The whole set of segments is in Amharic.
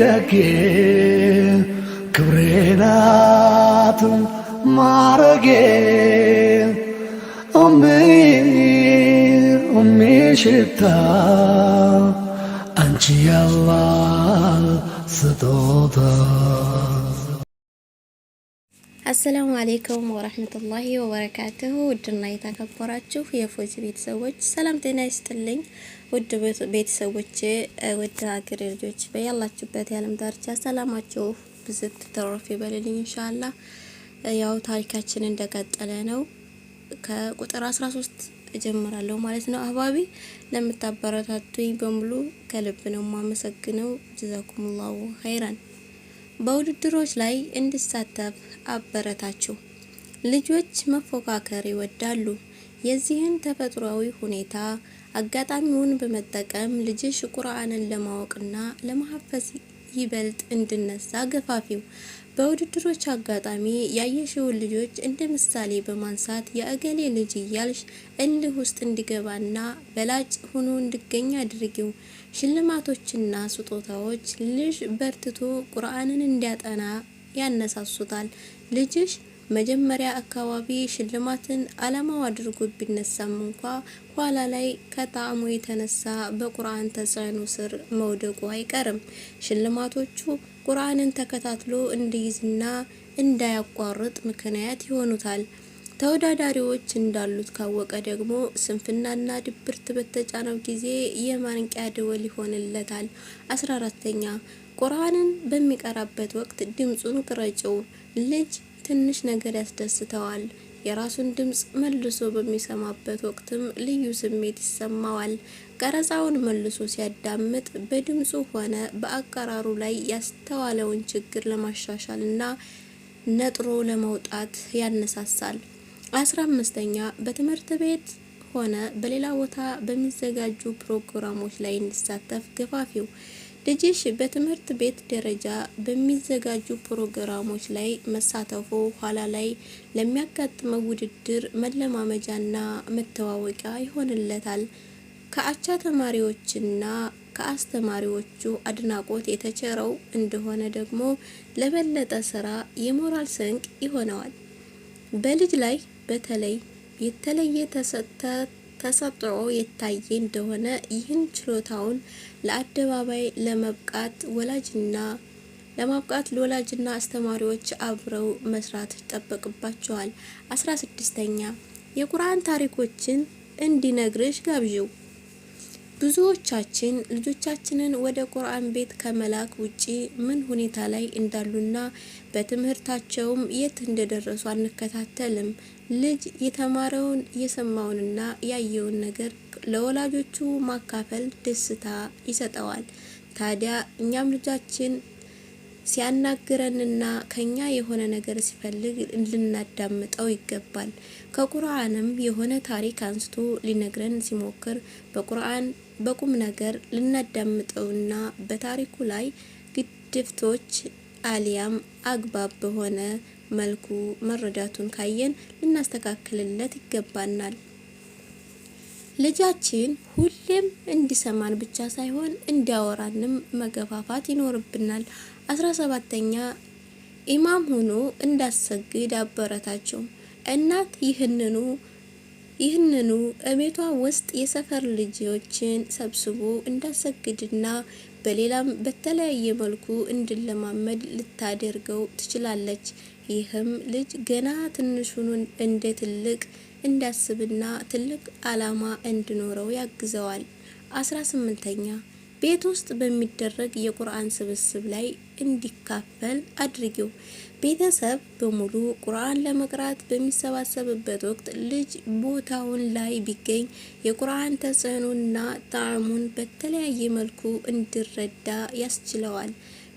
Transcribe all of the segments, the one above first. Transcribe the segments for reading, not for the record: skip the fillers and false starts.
ደጌ ክብሬናት ማረጌ ሽታ አንቺ ያላህ ስጦታ። አሰላሙ አለይኩም ወራህመቱላሂ ወበረካቱሁ። ውድና የተከበራችሁ የፎዚ ቤተሰቦች ሰላም ጤና ይስጥልኝ። ውድ ቤተሰቦች፣ ውድ ሀገሬ ልጆች በያላችሁበት የዓለም ዳርቻ ሰላማችሁ ብዝት ተረፍ ይበልልኝ ኢንሻአላህ። ያው ታሪካችን እንደቀጠለ ነው። ከቁጥር 13 እጀምራለሁ ማለት ነው። አህባቢ ለምታበረታቱኝ በሙሉ ከልብ ነው ማመሰግነው። ጀዛኩሙላሁ ኸይራን። በውድድሮች ላይ እንድሳተፍ አበረታችሁ። ልጆች መፎካከር ይወዳሉ። የዚህን ተፈጥሯዊ ሁኔታ አጋጣሚውን በመጠቀም ልጅሽ ቁርአንን ለማወቅና ለማሐፈዝ ይበልጥ እንድነሳ ገፋፊው። በውድድሮች አጋጣሚ ያየሽውን ልጆች እንደ ምሳሌ በማንሳት የእገሌ ልጅ እያልሽ እልህ ውስጥ እንዲገባና በላጭ ሆኖ እንዲገኝ አድርጊው። ሽልማቶችና ስጦታዎች ልጅ በርትቶ ቁርአንን እንዲያጠና ያነሳሱታል። ልጅሽ መጀመሪያ አካባቢ ሽልማትን አላማው አድርጎ ቢነሳም እንኳ ኋላ ላይ ከጣዕሙ የተነሳ በቁርአን ተጽዕኖ ስር መውደቁ አይቀርም። ሽልማቶቹ ቁርአንን ተከታትሎ እንዲይዝና እንዳያቋርጥ ምክንያት ይሆኑታል። ተወዳዳሪዎች እንዳሉት ካወቀ ደግሞ ስንፍናና ድብርት በተጫነው ጊዜ የማንቂያ ደወል ይሆንለታል። 14ኛ ቁርአንን በሚቀራበት ወቅት ድምጹን ቅረጭው። ልጅ ትንሽ ነገር ያስደስተዋል። የራሱን ድምጽ መልሶ በሚሰማበት ወቅትም ልዩ ስሜት ይሰማዋል። ቀረጻውን መልሶ ሲያዳምጥ በድምጹ ሆነ በአቀራሩ ላይ ያስተዋለውን ችግር ለማሻሻልና ነጥሮ ለመውጣት ያነሳሳል። 15ኛ በትምህርት ቤት ሆነ በሌላ ቦታ በሚዘጋጁ ፕሮግራሞች ላይ እንዲሳተፍ ገፋፊው። ልጅሽ በትምህርት ቤት ደረጃ በሚዘጋጁ ፕሮግራሞች ላይ መሳተፉ ኋላ ላይ ለሚያጋጥመው ውድድር መለማመጃና መተዋወቂያ ይሆንለታል። ከአቻ ተማሪዎችና ከአስተማሪዎቹ አድናቆት የተቸረው እንደሆነ ደግሞ ለበለጠ ስራ የሞራል ስንቅ ይሆነዋል። በልጅ ላይ በተለይ የተለየ ተሰጥኦ የታየ እንደሆነ ይህን ችሎታውን ለአደባባይ ለማብቃት ለወላጅና አስተማሪዎች አብረው መስራት ይጠበቅባቸዋል። 16ኛ የቁርአን ታሪኮችን እንዲነግርሽ ጋብዥው። ብዙዎቻችን ልጆቻችንን ወደ ቁርአን ቤት ከመላክ ውጪ ምን ሁኔታ ላይ እንዳሉና በትምህርታቸውም የት እንደደረሱ አንከታተልም። ልጅ የተማረውን የሰማውንና ያየውን ነገር ለወላጆቹ ማካፈል ደስታ ይሰጠዋል። ታዲያ እኛም ልጃችን ሲያናግረንና ከኛ የሆነ ነገር ሲፈልግ ልናዳምጠው ይገባል። ከቁርአንም የሆነ ታሪክ አንስቶ ሊነግረን ሲሞክር በቁም ነገር ልናዳምጠውና በታሪኩ ላይ ግድፍቶች አሊያም አግባብ በሆነ መልኩ መረዳቱን ካየን ልናስተካክልለት ይገባናል። ልጃችን ሁሌም እንዲሰማን ብቻ ሳይሆን እንዲያወራንም መገፋፋት ይኖርብናል። 17ኛ ኢማም ሆኖ እንዳሰግድ አበረታቸው። እናት ይህንኑ እቤቷ ውስጥ የሰፈር ልጆችን ሰብስቦ እንዳሰግድና በሌላም በተለያየ መልኩ እንዲለማመድ ልታደርገው ትችላለች። ይህም ልጅ ገና ትንሹን እንደ ትልቅ እንዲያስብና ትልቅ አላማ እንዲኖረው ያግዘዋል። 18ኛ ቤት ውስጥ በሚደረግ የቁርአን ስብስብ ላይ እንዲካፈል አድርጊው። ቤተሰብ በሙሉ ቁርአን ለመቅራት በሚሰባሰብበት ወቅት ልጅ ቦታውን ላይ ቢገኝ የቁርአን ተጽዕኖና ጣዕሙን በተለያየ መልኩ እንዲረዳ ያስችለዋል።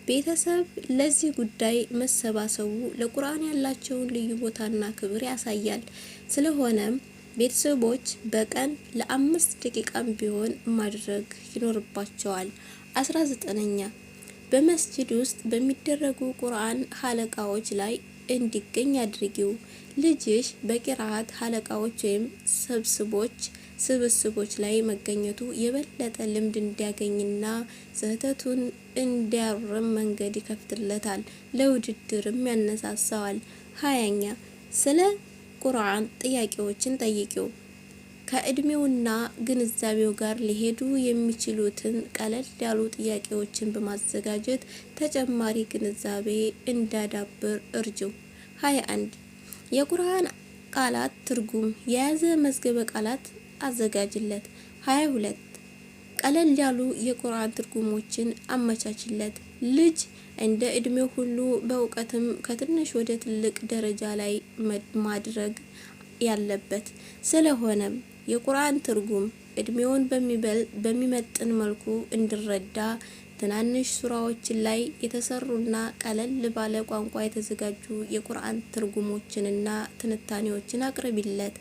ቤተሰብ ለዚህ ጉዳይ መሰባሰቡ ለቁርአን ያላቸውን ልዩ ቦታና ክብር ያሳያል። ስለሆነም ቤተሰቦች በቀን ለ5 ደቂቃም ቢሆን ማድረግ ይኖርባቸዋል። 19ኛ በመስጂድ ውስጥ በሚደረጉ ቁርአን ሀለቃዎች ላይ እንዲገኝ አድርጊው። ልጅሽ በቂራአት ሀለቃዎች ወይም ስብስቦች ስብስቦች ላይ መገኘቱ የበለጠ ልምድ እንዲያገኝና ስህተቱን እንዲያርም መንገድ ይከፍትለታል፣ ለውድድርም ያነሳሳዋል። 20ኛ ስለ ቁርአን ጥያቄዎችን ጠይቂው። ከእድሜውና ግንዛቤው ጋር ሊሄዱ የሚችሉትን ቀለል ያሉ ጥያቄዎችን በማዘጋጀት ተጨማሪ ግንዛቤ እንዲያዳብር እርጅው። 21 የቁርአን ቃላት ትርጉም የያዘ መዝገበ ቃላት አዘጋጅለት። 22 ቀለል ያሉ የቁርአን ትርጉሞችን አመቻችለት። ልጅ እንደ እድሜው ሁሉ በእውቀትም ከትንሽ ወደ ትልቅ ደረጃ ላይ ማድረግ ያለበት ስለሆነም የቁርአን ትርጉም እድሜውን በሚመጥን መልኩ እንዲረዳ ትናንሽ ሱራዎች ላይ የተሰሩና ቀለል ባለ ቋንቋ የተዘጋጁ የቁርአን ትርጉሞችንና ትንታኔዎችን አቅርቢለት።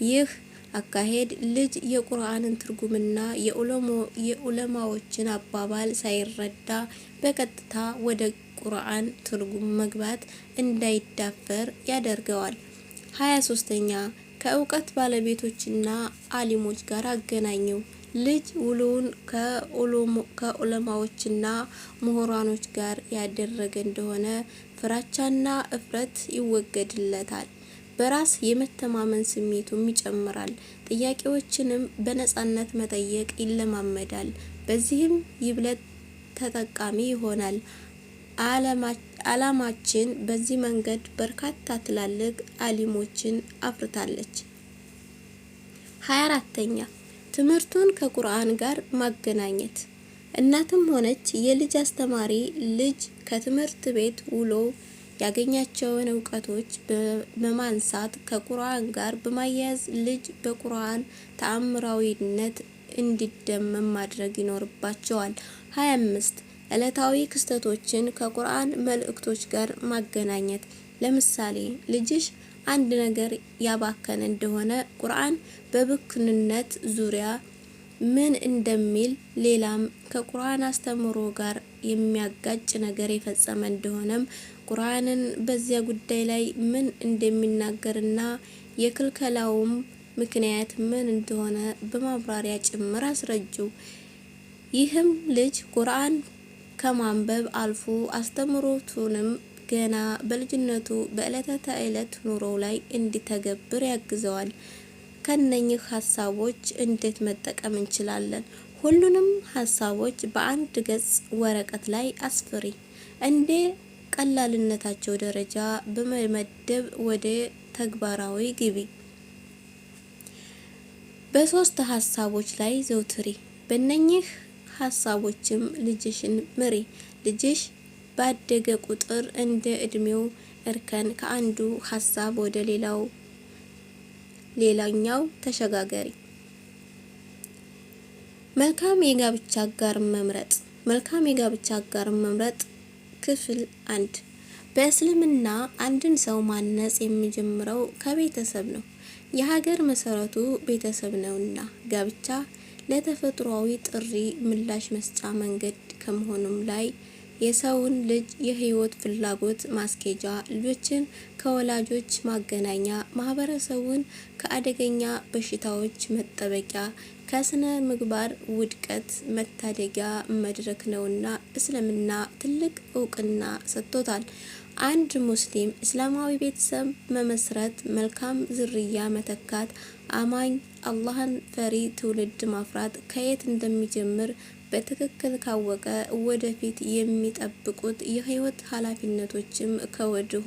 ይህ አካሄድ ልጅ የቁርአንን ትርጉምና የዑለማዎችን አባባል ሳይረዳ በቀጥታ ወደ ቁርአን ትርጉም መግባት እንዳይዳፈር ያደርገዋል። 23ኛ ከእውቀት ባለቤቶችና አሊሞች ጋር አገናኘው። ልጅ ውሎውን ከዑለማዎችና ምሁራኖች ጋር ያደረገ እንደሆነ ፍራቻና እፍረት ይወገድለታል። በራስ የመተማመን ስሜቱም ይጨምራል። ጥያቄዎችንም በነጻነት መጠየቅ ይለማመዳል። በዚህም ይበልጥ ተጠቃሚ ይሆናል። ዓላማችን በዚህ መንገድ በርካታ ትላልቅ አሊሞችን አፍርታለች። 24ኛ ትምህርቱን ከቁርአን ጋር ማገናኘት። እናትም ሆነች የልጅ አስተማሪ ልጅ ከትምህርት ቤት ውሎ ያገኛቸውን እውቀቶች በማንሳት ከቁርአን ጋር በማያያዝ ልጅ በቁርአን ተአምራዊነት እንዲደመም ማድረግ ይኖርባቸዋል። 25 ዕለታዊ ክስተቶችን ከቁርአን መልእክቶች ጋር ማገናኘት። ለምሳሌ ልጅሽ አንድ ነገር ያባከነ እንደሆነ ቁርአን በብክንነት ዙሪያ ምን እንደሚል፣ ሌላም ከቁርአን አስተምሮ ጋር የሚያጋጭ ነገር የፈጸመ እንደሆነም ቁርአንን በዚያ ጉዳይ ላይ ምን እንደሚናገርና የክልከላውም ምክንያት ምን እንደሆነ በማብራሪያ ጭምር አስረጅው። ይህም ልጅ ቁርአን ከማንበብ አልፎ አስተምሮቱንም ገና በልጅነቱ በዕለተ ተዕለት ኑሮው ላይ እንዲተገብር ያግዘዋል። ከነኚህ ሀሳቦች እንዴት መጠቀም እንችላለን? ሁሉንም ሀሳቦች በአንድ ገጽ ወረቀት ላይ አስፍሪ። እንደ ቀላልነታቸው ደረጃ በመመደብ ወደ ተግባራዊ ግቢ። በሶስት ሀሳቦች ላይ ዘውትሪ። በእነኚህ ሀሳቦችም ልጅሽን ምሪ። ልጅሽ ባደገ ቁጥር እንደ እድሜው እርከን ከአንዱ ሀሳብ ወደ ሌላኛው ተሸጋገሪ። መልካም የጋብቻ አጋር መምረጥ። መልካም የጋብቻ አጋር መምረጥ ክፍል 1። በእስልምና አንድን ሰው ማነጽ የሚጀምረው ከቤተሰብ ነው። የሀገር መሰረቱ ቤተሰብ ነውና ጋብቻ ለተፈጥሯዊ ጥሪ ምላሽ መስጫ መንገድ ከመሆኑም ላይ የሰውን ልጅ የህይወት ፍላጎት ማስኬጃ፣ ልጆችን ከወላጆች ማገናኛ፣ ማህበረሰቡን ከአደገኛ በሽታዎች መጠበቂያ፣ ከስነ ምግባር ውድቀት መታደጊያ መድረክ ነውና እስልምና ትልቅ እውቅና ሰጥቶታል። አንድ ሙስሊም እስላማዊ ቤተሰብ መመስረት፣ መልካም ዝርያ መተካት፣ አማኝ አላህን ፈሪ ትውልድ ማፍራት ከየት እንደሚጀምር በትክክል ካወቀ ወደፊት የሚጠብቁት የህይወት ኃላፊነቶችም ከወዲሁ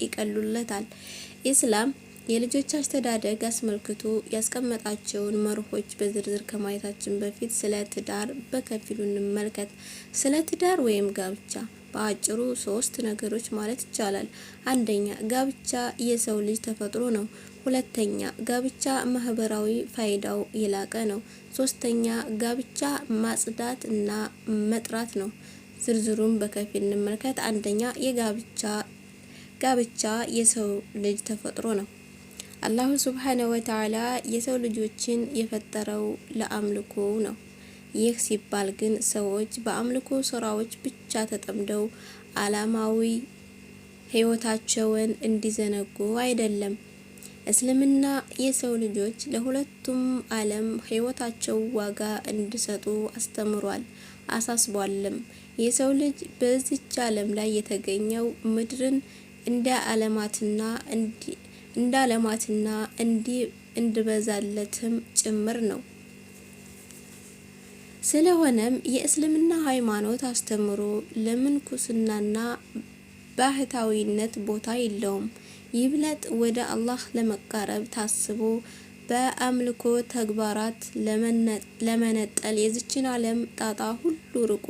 ይቀሉለታል። ኢስላም የልጆች አስተዳደግ አስመልክቶ ያስቀመጣቸውን መርሆች በዝርዝር ከማየታችን በፊት ስለ ትዳር በከፊሉ እንመልከት። ስለ ትዳር ወይም ጋብቻ በአጭሩ 3 ነገሮች ማለት ይቻላል። አንደኛ፣ ጋብቻ የሰው ልጅ ተፈጥሮ ነው። ሁለተኛ፣ ጋብቻ ማህበራዊ ፋይዳው የላቀ ነው። ሶስተኛ፣ ጋብቻ ማጽዳት እና መጥራት ነው። ዝርዝሩን በከፊል እንመልከት። አንደኛ፣ ጋብቻ የሰው ልጅ ተፈጥሮ ነው። አላሁ ሱብሓነሁ ወተዓላ የሰው ልጆችን የፈጠረው ለአምልኮ ነው። ይህ ሲባል ግን ሰዎች በአምልኮ ስራዎች ብቻ ተጠምደው ዓላማዊ ህይወታቸውን እንዲዘነጉ አይደለም። እስልምና የሰው ልጆች ለሁለቱም ዓለም ህይወታቸው ዋጋ እንዲሰጡ አስተምሯል፣ አሳስቧልም። የሰው ልጅ በዚች ዓለም ላይ የተገኘው ምድርን እንደ ዓለማትና እንዲበዛለትም ጭምር ነው። ስለሆነም የእስልምና ሃይማኖት አስተምሮ ለምንኩስናና ባህታዊነት ቦታ የለውም። ይብለጥ ወደ አላህ ለመቃረብ ታስቦ በአምልኮ ተግባራት ለመነጠል የዚችን ዓለም ጣጣ ሁሉ ርቆ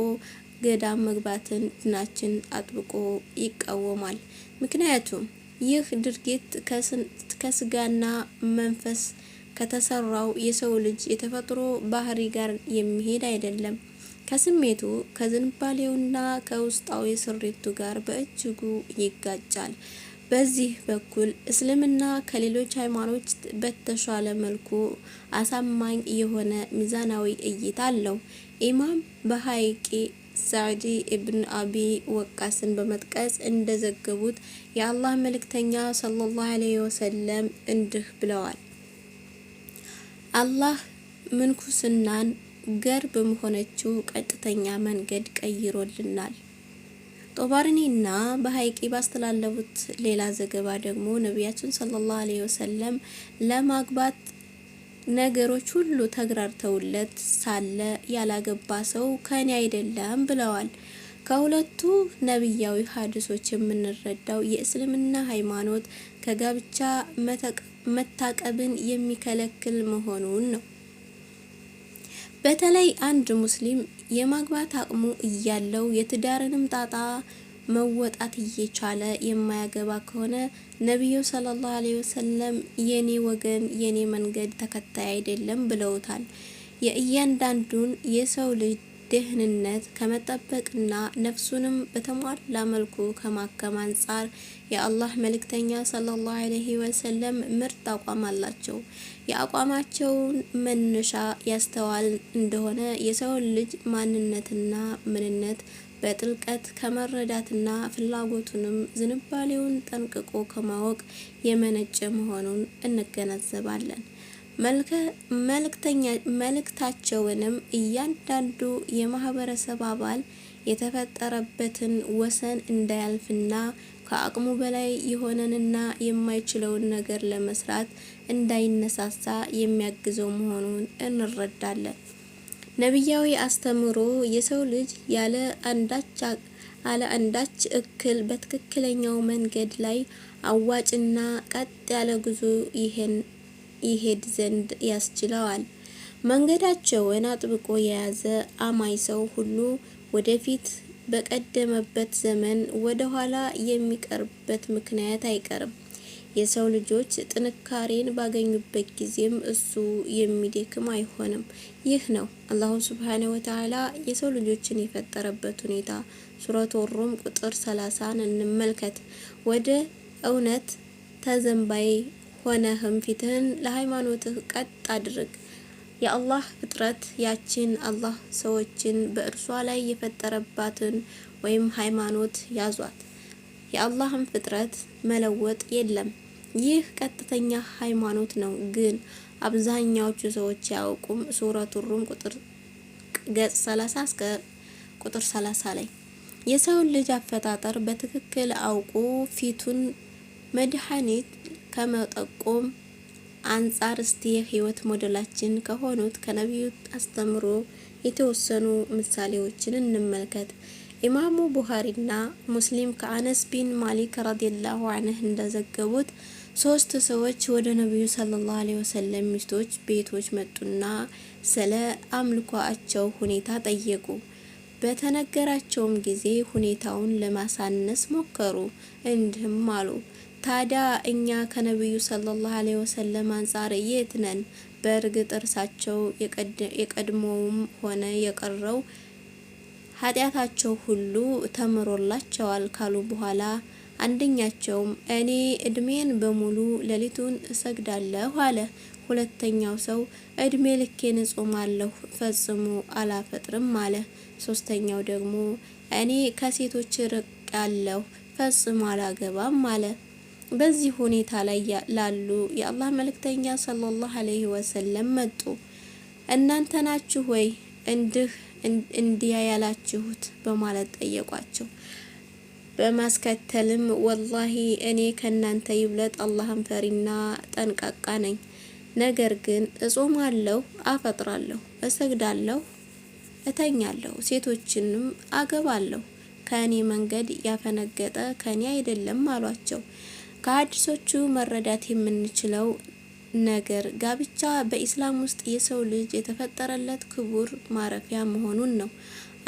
ገዳም መግባትን ዲናችን አጥብቆ ይቃወማል። ምክንያቱም ይህ ድርጊት ከስጋና መንፈስ ከተሰራው የሰው ልጅ የተፈጥሮ ባህሪ ጋር የሚሄድ አይደለም። ከስሜቱ ከዝንባሌውና ከውስጣዊ ስሪቱ ጋር በእጅጉ ይጋጫል። በዚህ በኩል እስልምና ከሌሎች ሃይማኖች በተሻለ መልኩ አሳማኝ የሆነ ሚዛናዊ እይታ አለው። ኢማም በሐይቂ ሳዕዲ ኢብን አቢ ወቃስን በመጥቀስ እንደዘገቡት የአላህ መልእክተኛ ሰለላሁ ዐለይሂ ወሰለም እንዲህ ብለዋል። አላህ ምንኩስናን ገር በመሆነችው ቀጥተኛ መንገድ ቀይሮልናል። ጦባርኒና በሐይቂ ባስተላለፉት ሌላ ዘገባ ደግሞ ነቢያችን ሰለላሁ ዐለይሂ ወሰለም ለማግባት ነገሮች ሁሉ ተግራርተውለት ሳለ ያላገባ ሰው ከኔ አይደለም ብለዋል። ከሁለቱ ነቢያዊ ሐዲሶች የምንረዳው የእስልምና ሃይማኖት ከጋብቻ መታቀብን የሚከለክል መሆኑን ነው። በተለይ አንድ ሙስሊም የማግባት አቅሙ እያለው የትዳርንም ጣጣ መወጣት እየቻለ የማያገባ ከሆነ ነቢዩ ሰለላሁ ዐለይሂ ወሰለም የኔ ወገን የኔ መንገድ ተከታይ አይደለም ብለውታል። የእያንዳንዱን የሰው ልጅ ደህንነት ከመጠበቅና ነፍሱንም በተሟላ መልኩ ከማከም አንጻር የአላህ መልእክተኛ ሰለላሁ ዐለይሂ ወሰለም ምርጥ አቋም አላቸው። የአቋማቸውን መነሻ ያስተዋል እንደሆነ የሰው ልጅ ማንነትና ምንነት በጥልቀት ከመረዳትና ፍላጎቱንም ዝንባሌውን ጠንቅቆ ከማወቅ የመነጨ መሆኑን እንገነዘባለን። መልእክታቸውንም እያንዳንዱ የማህበረሰብ አባል የተፈጠረበትን ወሰን እንዳያልፍና ከአቅሙ በላይ የሆነንና የማይችለውን ነገር ለመስራት እንዳይነሳሳ የሚያግዘው መሆኑን እንረዳለን። ነቢያዊ አስተምሮ የሰው ልጅ ያለ አንዳች እክል በትክክለኛው መንገድ ላይ አዋጭና ቀጥ ያለ ጉዞ ይሄድ ዘንድ ያስችለዋል። መንገዳቸውን አጥብቆ የያዘ አማኝ ሰው ሁሉ ወደፊት በቀደመበት ዘመን ወደ ኋላ የሚቀርበት ምክንያት አይቀርም። የሰው ልጆች ጥንካሬን ባገኙበት ጊዜም እሱ የሚደክም አይሆንም። ይህ ነው አላሁ ሱብሓነሁ ወተዓላ የሰው ልጆችን የፈጠረበት ሁኔታ። ሱረቱ ሩም ቁጥር 30ን እንመልከት። ወደ እውነት ተዘንባይ ሆነህም ፊትህን ለሃይማኖትህ ቀጥ አድርግ። የአላህ ፍጥረት ያችን አላህ ሰዎችን በእርሷ ላይ የፈጠረባትን ወይም ሃይማኖት ያዟት። የአላህን ፍጥረት መለወጥ የለም። ይህ ቀጥተኛ ሃይማኖት ነው፣ ግን አብዛኛዎቹ ሰዎች ያውቁም። ሱረቱ ሩም ገጽ 30 እስከ ቁጥር 30 ላይ የሰውን ልጅ አፈጣጠር በትክክል አውቆ ፊቱን መድኃኒት ከመጠቆም አንጻር እስቲ የህይወት ሞዴላችን ከሆኑት ከነቢዩ አስተምሮ የተወሰኑ ምሳሌዎችን እንመልከት። ኢማሙ ቡኻሪና ሙስሊም ከአነስ ቢን ማሊክ ረዲየላሁ ዐንሁ እንደዘገቡት 3 ሰዎች ወደ ነቢዩ ሰለላሁ ዐለይሂ ወሰለም ሚስቶች ቤቶች መጡና ስለ አምልኮአቸው ሁኔታ ጠየቁ። በተነገራቸውም ጊዜ ሁኔታውን ለማሳነስ ሞከሩ። እንዲህም አሉ፣ ታዲያ እኛ ከነቢዩ ሰለላሁ ዐለይሂ ወሰለም አንጻር የት ነን? በእርግጥ እርሳቸው የቀድሞውም ሆነ የቀረው ኃጢአታቸው ሁሉ ተምሮላቸዋል ካሉ በኋላ አንደኛቸውም እኔ እድሜን በሙሉ ሌሊቱን እሰግዳለሁ አለ። ሁለተኛው ሰው እድሜ ልኬን እጾማለሁ ፈጽሞ አላፈጥርም አለ። ሶስተኛው ደግሞ እኔ ከሴቶች ርቄያለሁ ፈጽሞ አላገባም አለ። በዚህ ሁኔታ ላይ ላሉ የአላህ መልእክተኛ ሰለላሁ ዐለይሂ ወሰለም መጡ። እናንተ ናችሁ ወይ እንዲያ ያላችሁት በማለት ጠየቋቸው። በማስከተልም ወላሂ እኔ ከናንተ ይብለጥ አላህን ፈሪና ጠንቃቃ ነኝ። ነገር ግን እጾማለሁ፣ አፈጥራለሁ፣ እሰግዳለሁ፣ እተኛለሁ፣ ሴቶችንም አገባለሁ። ከእኔ መንገድ ያፈነገጠ ከኔ አይደለም አሏቸው። ከሀዲሶቹ መረዳት የምንችለው ነገር ጋብቻ በኢስላም ውስጥ የሰው ልጅ የተፈጠረለት ክቡር ማረፊያ መሆኑን ነው።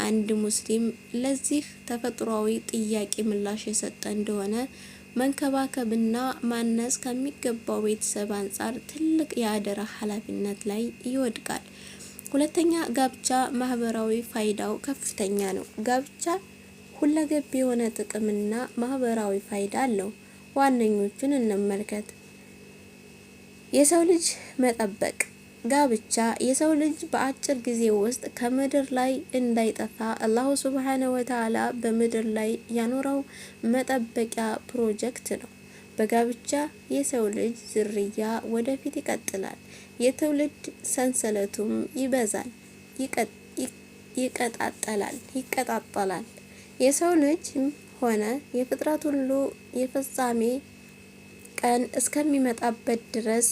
አንድ ሙስሊም ለዚህ ተፈጥሯዊ ጥያቄ ምላሽ የሰጠ እንደሆነ መንከባከብና ማነጽ ከሚገባው ቤተሰብ አንጻር ትልቅ የአደራ ኃላፊነት ላይ ይወድቃል። ሁለተኛ፣ ጋብቻ ማህበራዊ ፋይዳው ከፍተኛ ነው። ጋብቻ ሁለገብ የሆነ ጥቅምና ማህበራዊ ፋይዳ አለው። ዋነኞቹን እንመልከት። የሰው ልጅ መጠበቅ። ጋብቻ የሰው ልጅ በአጭር ጊዜ ውስጥ ከምድር ላይ እንዳይጠፋ አላሁ ሱብሓነሁ ወተዓላ በምድር ላይ ያኖረው መጠበቂያ ፕሮጀክት ነው። በጋብቻ የሰው ልጅ ዝርያ ወደፊት ይቀጥላል፣ የትውልድ ሰንሰለቱም ይበዛል፣ ይቀጣጠላል። የሰው ልጅም ሆነ የፍጥረት ሁሉ የፍጻሜ ቀን እስከሚመጣበት ድረስ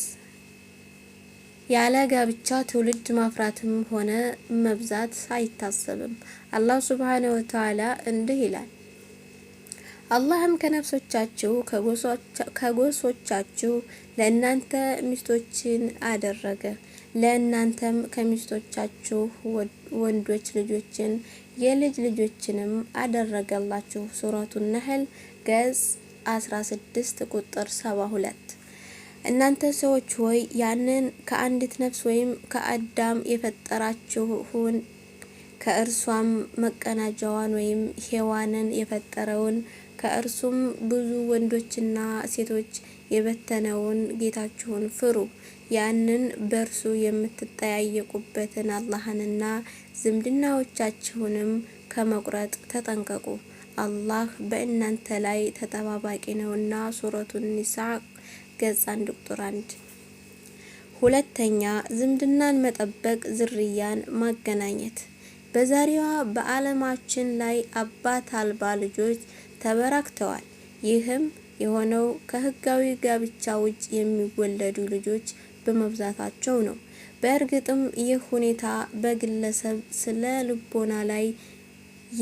ያለ ጋብቻ ትውልድ ማፍራትም ሆነ መብዛት አይታሰብም። አላህ ሱብሓነሁ ወተዓላ እንዲህ ይላል፣ አላህም ከነፍሶቻችሁ ከጎሶቻችሁ ለእናንተ ሚስቶችን አደረገ፣ ለእናንተም ከሚስቶቻችሁ ወንዶች ልጆችን የልጅ ልጆችንም አደረገላችሁ። ሱረቱ ነህል ገጽ 16 ቁጥር 72። እናንተ ሰዎች ሆይ ያንን ከአንዲት ነፍስ ወይም ከአዳም የፈጠራችሁን ከእርሷም መቀናጃዋን ወይም ሔዋንን የፈጠረውን ከእርሱም ብዙ ወንዶችና ሴቶች የበተነውን ጌታችሁን ፍሩ። ያንን በእርሱ የምትጠያየቁበትን አላህንና ዝምድናዎቻችሁንም ከመቁረጥ ተጠንቀቁ። አላህ በእናንተ ላይ ተጠባባቂ ነውና። ሱረቱ ኒሳ ገጽ 1 ቁጥር 1። ሁለተኛ፣ ዝምድናን መጠበቅ፣ ዝርያን ማገናኘት። በዛሬዋ በዓለማችን ላይ አባት አልባ ልጆች ተበራክተዋል። ይህም የሆነው ከህጋዊ ጋብቻ ውጭ የሚወለዱ ልጆች በመብዛታቸው ነው። በእርግጥም ይህ ሁኔታ በግለሰብ ስነ ልቦና ላይ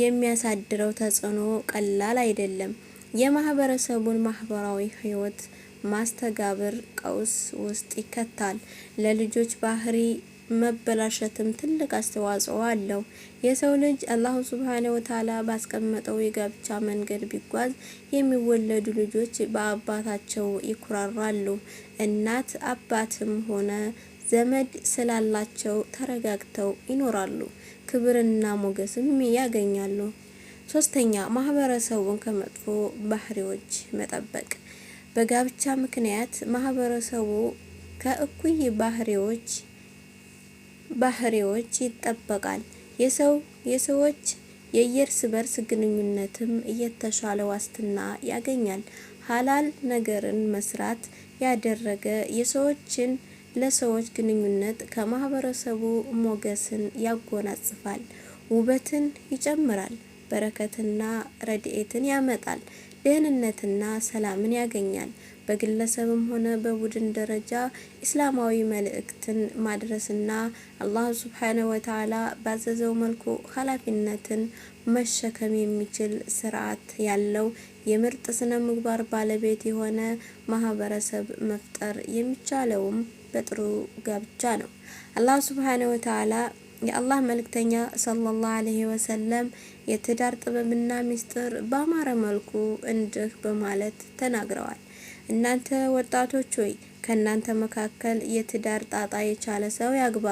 የሚያሳድረው ተጽዕኖ ቀላል አይደለም። የማህበረሰቡን ማህበራዊ ህይወት ማስተጋብር ቀውስ ውስጥ ይከታል። ለልጆች ባህሪ መበላሸትም ትልቅ አስተዋጽኦ አለው። የሰው ልጅ አላሁ ሱብሓነሁ ወተዓላ ባስቀመጠው የጋብቻ መንገድ ቢጓዝ የሚወለዱ ልጆች በአባታቸው ይኩራራሉ። እናት አባትም ሆነ ዘመድ ስላላቸው ተረጋግተው ይኖራሉ፣ ክብርና ሞገስም ያገኛሉ። ሶስተኛ፣ ማህበረሰቡን ከመጥፎ ባህሪዎች መጠበቅ። በጋብቻ ምክንያት ማህበረሰቡ ከእኩይ ባህሪዎች ይጠበቃል። የሰዎች የየእርስ በርስ ግንኙነትም የተሻለ ዋስትና ያገኛል። ሀላል ነገርን መስራት ያደረገ የሰዎችን ለሰዎች ግንኙነት ከማህበረሰቡ ሞገስን ያጎናጽፋል፣ ውበትን ይጨምራል፣ በረከትና ረድኤትን ያመጣል፣ ደህንነትና ሰላምን ያገኛል። በግለሰብም ሆነ በቡድን ደረጃ ኢስላማዊ መልእክትን ማድረስና አላህ ሱብሓነሁ ወተዓላ ባዘዘው መልኩ ኃላፊነትን መሸከም የሚችል ስርዓት ያለው የምርጥ ስነ ምግባር ባለቤት የሆነ ማህበረሰብ መፍጠር የሚቻለውም በጥሩ ጋብቻ ነው። አላህ ሱብሓነሁ ወተዓላ የአላህ መልእክተኛ ሰለላሁ ዐለይሂ ወሰለም የትዳር ጥበብና ሚስጥር በአማረ መልኩ እንዲህ በማለት ተናግረዋል። እናንተ ወጣቶች ሆይ ከእናንተ መካከል የትዳር ጣጣ የቻለ ሰው ያግባ።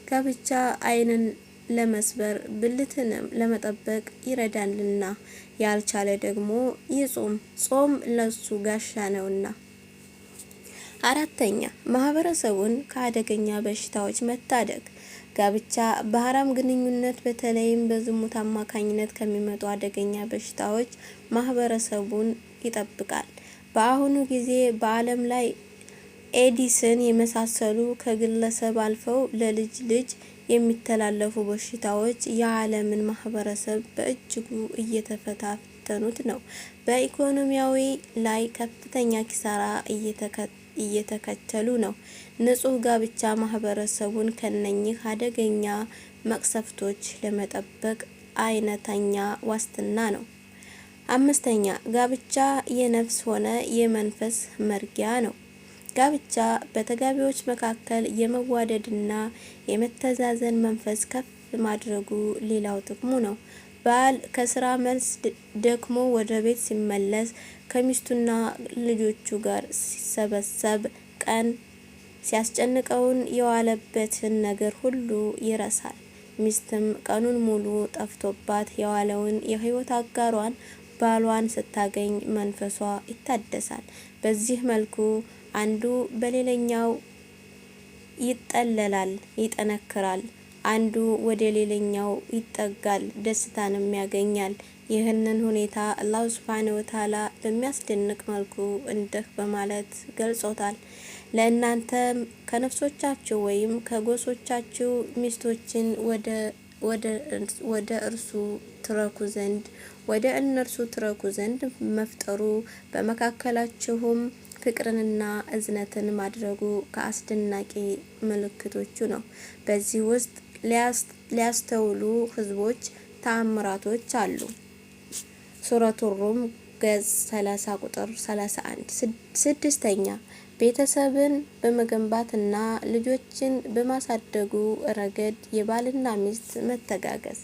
ጋብቻ ዓይንን ለመስበር ብልትንም ለመጠበቅ ይረዳልና፣ ያልቻለ ደግሞ ይጹም፣ ጾም ለሱ ጋሻ ነውና። አራተኛ፣ ማህበረሰቡን ከአደገኛ በሽታዎች መታደግ። ጋብቻ በሐራም ግንኙነት በተለይም በዝሙት አማካኝነት ከሚመጡ አደገኛ በሽታዎች ማህበረሰቡን ይጠብቃል። በአሁኑ ጊዜ በዓለም ላይ ኤዲስን የመሳሰሉ ከግለሰብ አልፈው ለልጅ ልጅ የሚተላለፉ በሽታዎች የዓለምን ማህበረሰብ በእጅጉ እየተፈታተኑት ነው። በኢኮኖሚያዊ ላይ ከፍተኛ ኪሳራ እየተከተሉ ነው። ንጹህ ጋብቻ ማህበረሰቡን ከነኚህ አደገኛ መቅሰፍቶች ለመጠበቅ አይነተኛ ዋስትና ነው። አምስተኛ ጋብቻ የነፍስ ሆነ የመንፈስ መርጊያ ነው። ጋብቻ በተጋቢዎች መካከል የመዋደድና የመተዛዘን መንፈስ ከፍ ማድረጉ ሌላው ጥቅሙ ነው። ባል ከስራ መልስ ደክሞ ወደ ቤት ሲመለስ ከሚስቱና ልጆቹ ጋር ሲሰበሰብ ቀን ሲያስጨንቀውን የዋለበትን ነገር ሁሉ ይረሳል። ሚስትም ቀኑን ሙሉ ጠፍቶባት የዋለውን የህይወት አጋሯን ባሏን ስታገኝ መንፈሷ ይታደሳል። በዚህ መልኩ አንዱ በሌላኛው ይጠለላል፣ ይጠነክራል። አንዱ ወደ ሌላኛው ይጠጋል፣ ደስታንም ያገኛል። ይህንን ሁኔታ አላህ ሱብሓነሁ ወተዓላ በሚያስደንቅ መልኩ እንዲህ በማለት ገልጾታል። ለእናንተም ከነፍሶቻችሁ ወይም ከጎሶቻችሁ ሚስቶችን ወደ እርሱ ትረኩ ዘንድ መፍጠሩ በመካከላችሁም ፍቅርንና እዝነትን ማድረጉ ከአስደናቂ ምልክቶቹ ነው። በዚህ ውስጥ ሊያስተውሉ ህዝቦች ተአምራቶች አሉ። ሱረቱ ሩም ገጽ 30 ቁጥር 31። ስድስተኛ ቤተሰብን በመገንባትና ልጆችን በማሳደጉ ረገድ የባልና ሚስት መተጋገዝ።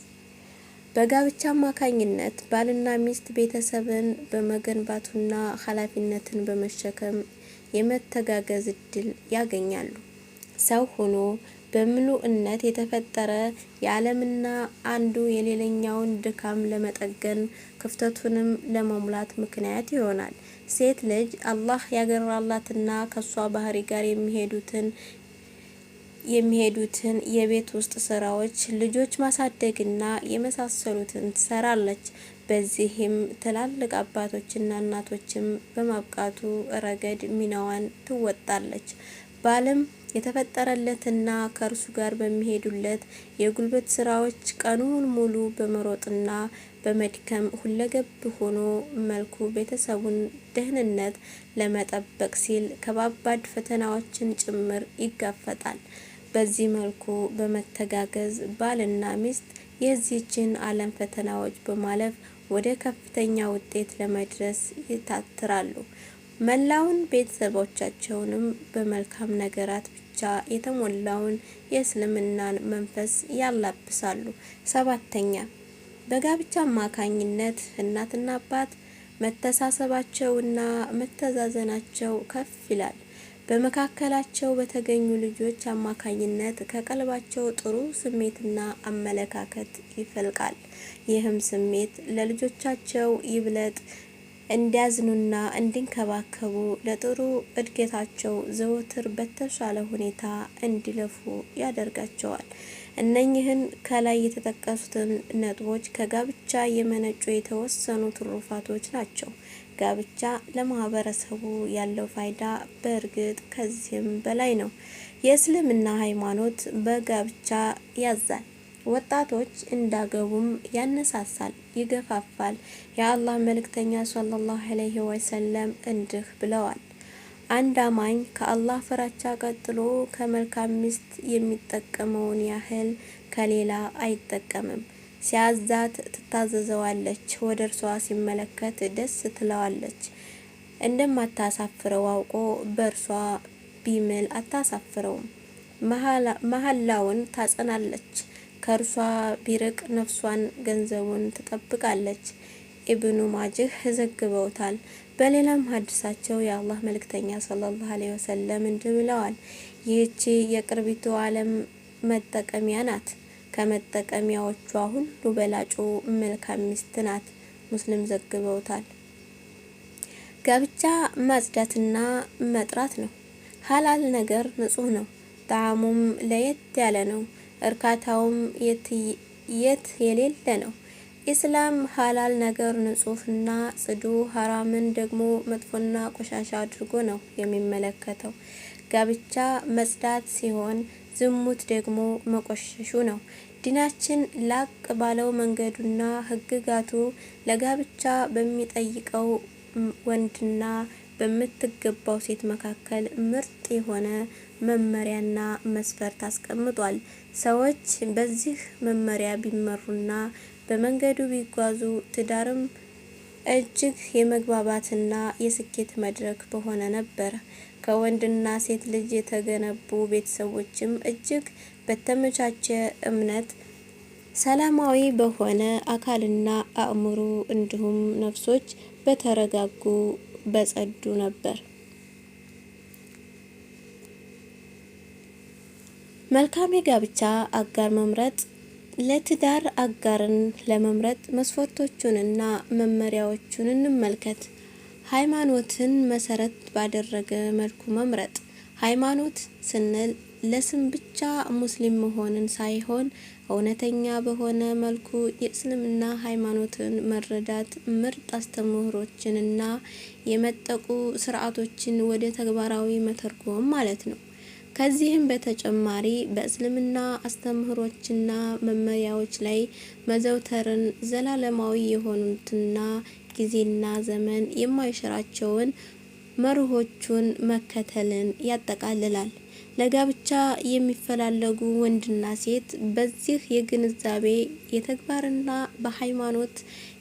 በጋብቻ አማካኝነት ባልና ሚስት ቤተሰብን በመገንባቱና ኃላፊነትን በመሸከም የመተጋገዝ እድል ያገኛሉ። ሰው ሆኖ በምሉዕነት የተፈጠረ የዓለምና አንዱ የሌላኛውን ድካም ለመጠገን ክፍተቱንም ለመሙላት ምክንያት ይሆናል። ሴት ልጅ አላህ ያገራላትና ከሷ ባህሪ ጋር የሚሄዱትን የቤት ውስጥ ስራዎች፣ ልጆች ማሳደግና የመሳሰሉትን ትሰራለች። በዚህም ትላልቅ አባቶችና እናቶችም በማብቃቱ ረገድ ሚናዋን ትወጣለች። ባልም የተፈጠረለትና ከእርሱ ጋር በሚሄዱለት የጉልበት ስራዎች ቀኑን ሙሉ በመሮጥና በመድከም ሁለገብ ሆኖ መልኩ ቤተሰቡን ደህንነት ለመጠበቅ ሲል ከባባድ ፈተናዎችን ጭምር ይጋፈጣል። በዚህ መልኩ በመተጋገዝ ባልና ሚስት የዚህችን ዓለም ፈተናዎች በማለፍ ወደ ከፍተኛ ውጤት ለመድረስ ይታትራሉ። መላውን ቤተሰቦቻቸውንም በመልካም ነገራት ብቻ የተሞላውን የእስልምናን መንፈስ ያላብሳሉ። ሰባተኛ በጋብቻ አማካኝነት እናትና አባት መተሳሰባቸውና መተዛዘናቸው ከፍ ይላል። በመካከላቸው በተገኙ ልጆች አማካኝነት ከቀልባቸው ጥሩ ስሜትና አመለካከት ይፈልቃል። ይህም ስሜት ለልጆቻቸው ይብለጥ እንዲያዝኑና እንዲንከባከቡ ለጥሩ እድገታቸው ዘወትር በተሻለ ሁኔታ እንዲለፉ ያደርጋቸዋል። እነኚህን ከላይ የተጠቀሱትን ነጥቦች ከጋብቻ የመነጩ የተወሰኑ ትሩፋቶች ናቸው። ጋብቻ ለማህበረሰቡ ያለው ፋይዳ በእርግጥ ከዚህም በላይ ነው። የእስልምና ሃይማኖት በጋብቻ ያዛል። ወጣቶች እንዳገቡም ያነሳሳል፣ ይገፋፋል። የአላህ መልእክተኛ ሰለላሁ ዐለይሂ ወሰለም እንዲህ ብለዋል። አንድ አማኝ ከአላህ ፍራቻ ቀጥሎ ከመልካም ሚስት የሚጠቀመውን ያህል ከሌላ አይጠቀምም። ሲያዛት ትታዘዘዋለች፣ ወደ እርሷ ሲመለከት ደስ ትለዋለች። እንደማታሳፍረው አውቆ በእርሷ ቢምል አታሳፍረውም። መሐላውን ታጸናለች። ከእርሷ ቢርቅ ነፍሷን ገንዘቡን ትጠብቃለች። ኢብኑ ማጅህ ዘግበውታል። በሌላም ሐዲሳቸው የአላህ መልእክተኛ ሰለላሁ ዐለይሂ ወሰለም እንዲህ ብለዋል። ይህች የቅርቢቱ ዓለም መጠቀሚያ ናት። ከመጠቀሚያዎቿ ሁሉ በላጩ መልካም ሚስት ናት። ሙስሊም ዘግበውታል። ጋብቻ ማጽዳትና መጥራት ነው። ሐላል ነገር ንጹህ ነው። ጣዕሙም ለየት ያለ ነው። እርካታውም የት የሌለ ነው። ኢስላም ሀላል ነገር ንጹህና ጽዱ፣ ሀራምን ደግሞ መጥፎና ቆሻሻ አድርጎ ነው የሚመለከተው። ጋብቻ መጽዳት ሲሆን ዝሙት ደግሞ መቆሸሹ ነው። ዲናችን ላቅ ባለው መንገዱና ህግጋቱ ለጋብቻ በሚጠይቀው ወንድና በምትገባው ሴት መካከል ምርጥ የሆነ መመሪያና መስፈርት አስቀምጧል። ሰዎች በዚህ መመሪያ ቢመሩና በመንገዱ ቢጓዙ ትዳርም እጅግ የመግባባትና የስኬት መድረክ በሆነ ነበር። ከወንድና ሴት ልጅ የተገነቡ ቤተሰቦችም እጅግ በተመቻቸ እምነት፣ ሰላማዊ በሆነ አካልና አእምሮ እንዲሁም ነፍሶች በተረጋጉ በጸዱ ነበር። መልካም የጋብቻ አጋር መምረጥ። ለትዳር አጋርን ለመምረጥ መስፈርቶቹንና መመሪያዎቹን እንመልከት። ሃይማኖትን መሰረት ባደረገ መልኩ መምረጥ። ሃይማኖት ስንል ለስም ብቻ ሙስሊም መሆንን ሳይሆን እውነተኛ በሆነ መልኩ የእስልምና ሃይማኖትን መረዳት፣ ምርጥ አስተምህሮችንና የመጠቁ ስርዓቶችን ወደ ተግባራዊ መተርጎም ማለት ነው። ከዚህም በተጨማሪ በእስልምና አስተምህሮችና መመሪያዎች ላይ መዘውተርን፣ ዘላለማዊ የሆኑትና ጊዜና ዘመን የማይሽራቸውን መርሆቹን መከተልን ያጠቃልላል። ለጋብቻ የሚፈላለጉ ወንድና ሴት በዚህ የግንዛቤ የተግባርና በሃይማኖት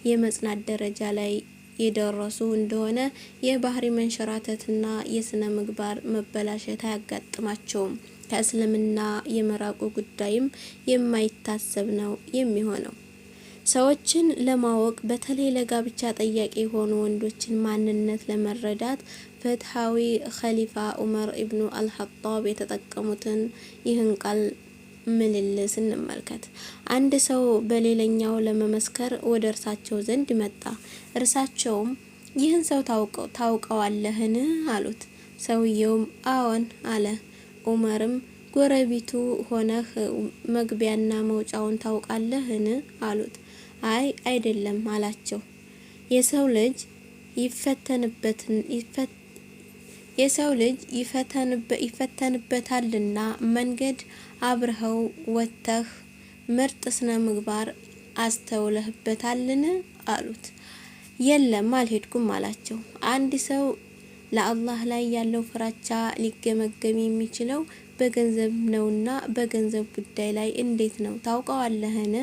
የመጽናት ደረጃ ላይ የደረሱ እንደሆነ የባህሪ መንሸራተትና የስነ ምግባር መበላሸት አያጋጥማቸውም። ከእስልምና የመራቁ ጉዳይም የማይታሰብ ነው የሚሆነው። ሰዎችን ለማወቅ በተለይ ለጋብቻ ጠያቂ የሆኑ ወንዶችን ማንነት ለመረዳት ፍትሃዊ ኸሊፋ ዑመር ኢብኑ አልኸጣብ የተጠቀሙትን ይህን ቃል ምልልስ እንመልከት። አንድ ሰው በሌላኛው ለመመስከር ወደ እርሳቸው ዘንድ መጣ። እርሳቸውም ይህን ሰው ታውቀዋለህን? አሉት። ሰውየውም አዎን አለ። ዑመርም ጎረቤቱ ሆነህ መግቢያና መውጫውን ታውቃለህን? አሉት። አይ አይደለም አላቸው። የሰው ልጅ ይፈተንበታልና መንገድ አብረኸው ወጥተህ ምርጥ ስነ ምግባር አስተውለህበታልን? አሉት። የለም አልሄድኩም አላቸው። አንድ ሰው ለአላህ ላይ ያለው ፍራቻ ሊገመገም የሚችለው በገንዘብ ነውና በገንዘብ ጉዳይ ላይ እንዴት ነው? ታውቀዋለህን?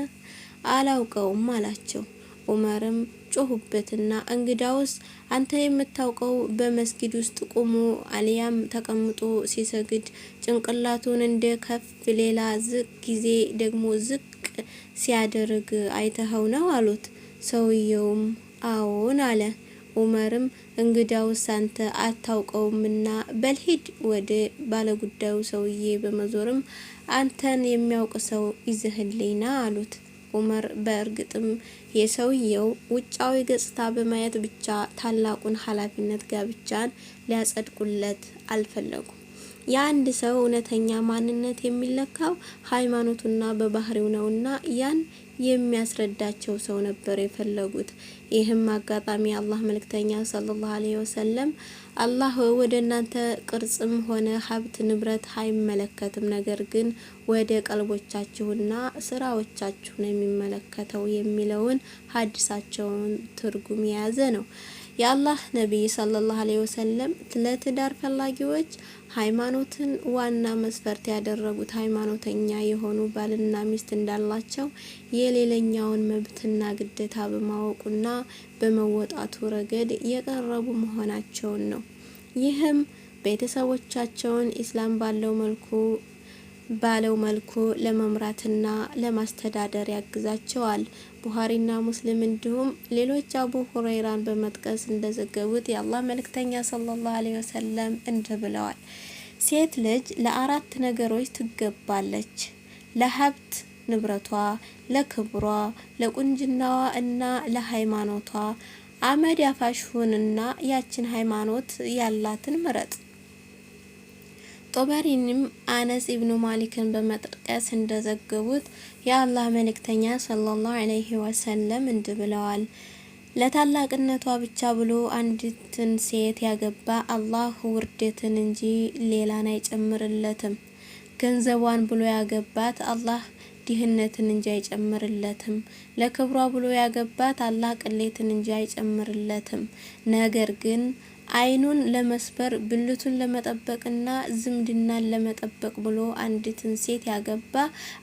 አላውቀውም አላቸው። ዑመርም ጮሁበትና እንግዳውስ አንተ የምታውቀው በመስጊድ ውስጥ ቆሞ አልያም ተቀምጦ ሲሰግድ ጭንቅላቱን እንደ ከፍ ሌላ ዝቅ ጊዜ ደግሞ ዝቅ ሲያደርግ አይተኸው ነው? አሉት። ሰውየውም አዎን አለ። ዑመርም እንግዳውስ አንተ አታውቀውምና በልሂድ ወደ ባለጉዳዩ ሰውዬ በመዞርም አንተን የሚያውቅ ሰው ይዘህልኝ ና አሉት። ዑመር በእርግጥም የሰውየው ውጫዊ ገጽታ በማየት ብቻ ታላቁን ኃላፊነት ጋብቻን ሊያጸድቁለት አልፈለጉም። የአንድ ሰው እውነተኛ ማንነት የሚለካው ሃይማኖቱና በባህሪው ነውና ያን የሚያስረዳቸው ሰው ነበር የፈለጉት። ይህም አጋጣሚ አላህ መልእክተኛ ሰለላሁ ዐለይሂ ወሰለም አላህ ወደ እናንተ ቅርጽም ሆነ ሀብት ንብረት አይመለከትም፣ ነገር ግን ወደ ቀልቦቻችሁና ስራዎቻችሁ ነው የሚመለከተው የሚለውን ሀዲሳቸውን ትርጉም የያዘ ነው። የአላህ ነቢይ ሰለላሁ ዐለይሂ ወሰለም ለትዳር ፈላጊዎች ሃይማኖትን ዋና መስፈርት ያደረጉት ሃይማኖተኛ የሆኑ ባልና ሚስት እንዳላቸው የሌላኛውን መብትና ግዴታ በማወቁና በመወጣቱ ረገድ የቀረቡ መሆናቸውን ነው። ይህም ቤተሰቦቻቸውን ኢስላም ባለው መልኩ ለመምራትና ለማስተዳደር ያግዛቸዋል። ቡኻሪና ሙስሊም እንዲሁም ሌሎች አቡ ሁረይራን በመጥቀስ እንደዘገቡት የአላህ መልእክተኛ ሰለላሁ ዐለይሂ ወሰለም እንዲህ ብለዋል። ሴት ልጅ ለአራት ነገሮች ትገባለች። ለሀብት ንብረቷ፣ ለክብሯ፣ ለቁንጅናዋ እና ለሃይማኖቷ። አመድ ያፋሽሁንና ያችን ሃይማኖት ያላትን ምረጥ። ጦበሪንም አነስ ኢብኑ ማሊክን በመጥቀስ እንደዘገቡት የአላህ መልእክተኛ ሰለላሁ ዐለይሂ ወሰለም እንዲህ ብለዋል። ለታላቅነቷ ብቻ ብሎ አንዲትን ሴት ያገባ አላህ ውርደትን እንጂ ሌላን አይጨምርለትም። ገንዘቧን ብሎ ያገባት አላህ ድህነትን እንጂ አይጨምርለትም። ለክብሯ ብሎ ያገባት አላህ ቅሌትን እንጂ አይጨምርለትም። ነገር ግን አይኑን ለመስበር ብልቱን ለመጠበቅና ዝምድናን ለመጠበቅ ብሎ አንዲትን ሴት ያገባ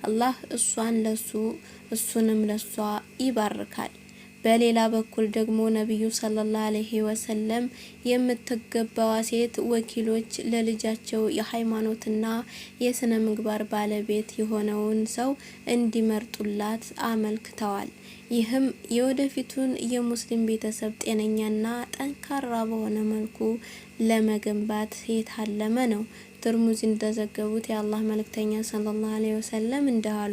አላህ እሷን ለሱ እሱንም ለሷ ይባርካል። በሌላ በኩል ደግሞ ነብዩ ሰለላሁ ዐለይሂ ወሰለም የምትገባዋ ሴት ወኪሎች ለልጃቸው የሃይማኖትና የስነ ምግባር ባለቤት የሆነውን ሰው እንዲመርጡላት አመልክተዋል። ይህም የወደፊቱን የሙስሊም ቤተሰብ ጤነኛና ጠንካራ በሆነ መልኩ ለመገንባት የታለመ ነው። ትርሙዚ እንደዘገቡት የአላህ መልእክተኛ ሰለላሁ ዐለይሂ ወሰለም እንዳሉ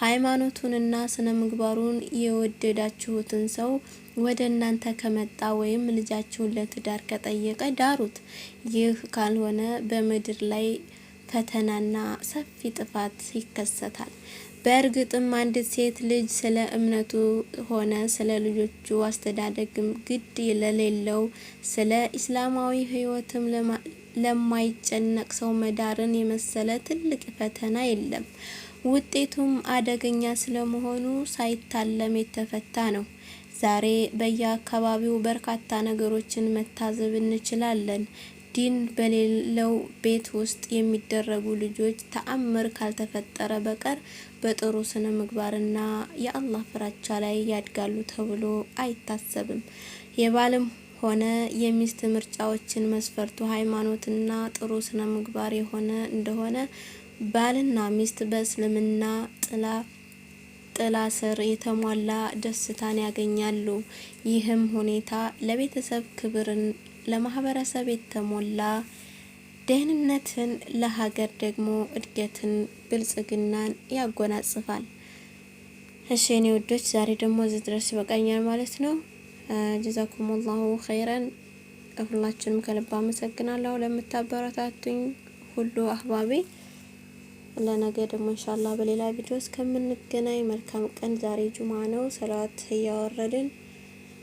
ሃይማኖቱንና ስነ ምግባሩን የወደዳችሁትን ሰው ወደ እናንተ ከመጣ ወይም ልጃችሁን ለትዳር ከጠየቀ ዳሩት። ይህ ካልሆነ በምድር ላይ ፈተናና ሰፊ ጥፋት ይከሰታል። በእርግጥም አንዲት ሴት ልጅ ስለ እምነቱ ሆነ ስለ ልጆቹ አስተዳደግም ግድ ለሌለው ስለ እስላማዊ ህይወትም ለማይጨነቅ ሰው መዳርን የመሰለ ትልቅ ፈተና የለም። ውጤቱም አደገኛ ስለመሆኑ ሳይታለም የተፈታ ነው። ዛሬ በየአካባቢው በርካታ ነገሮችን መታዘብ እንችላለን። ዲን በሌለው ቤት ውስጥ የሚደረጉ ልጆች ተአምር ካልተፈጠረ በቀር በጥሩ ስነ ምግባርና የአላህ ፍራቻ ላይ ያድጋሉ ተብሎ አይታሰብም። የባልም ሆነ የሚስት ምርጫዎችን መስፈርቱ ሃይማኖትና ጥሩ ስነ ምግባር የሆነ እንደሆነ ባልና ሚስት በእስልምና ጥላ ስር የተሟላ ደስታን ያገኛሉ። ይህም ሁኔታ ለቤተሰብ ክብርን፣ ለማህበረሰብ የተሞላ ደህንነትን፣ ለሀገር ደግሞ እድገትን፣ ብልጽግናን ያጎናጽፋል። እሺ የኔ ውዶች ዛሬ ደግሞ እዚህ ድረስ ይበቃኛል ማለት ነው። ጀዛኩሙላሁ ኸይረን። ሁላችንም ከልብ አመሰግናለሁ ለምታበረታቱኝ ሁሉ አህባቢ። ለነገ ደግሞ ኢንሻአላህ በሌላ ቪዲዮ እስከምንገናኝ መልካም ቀን። ዛሬ ጁማ ነው፣ ሰላት እያወረድን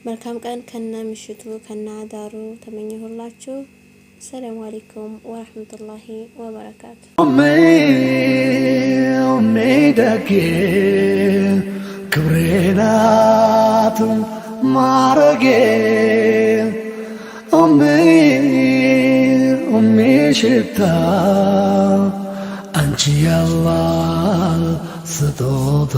መልካም ቀን ከነ ምሽቱ ከነ አዳሩ ተመኘሁላችሁ። ሰላም አለይኩም ወራህመቱላሂ ወበረካቱ። ደጌ ክብሬ ናት ማረጌ ሽታ አንቺ ያላህ ስጦታ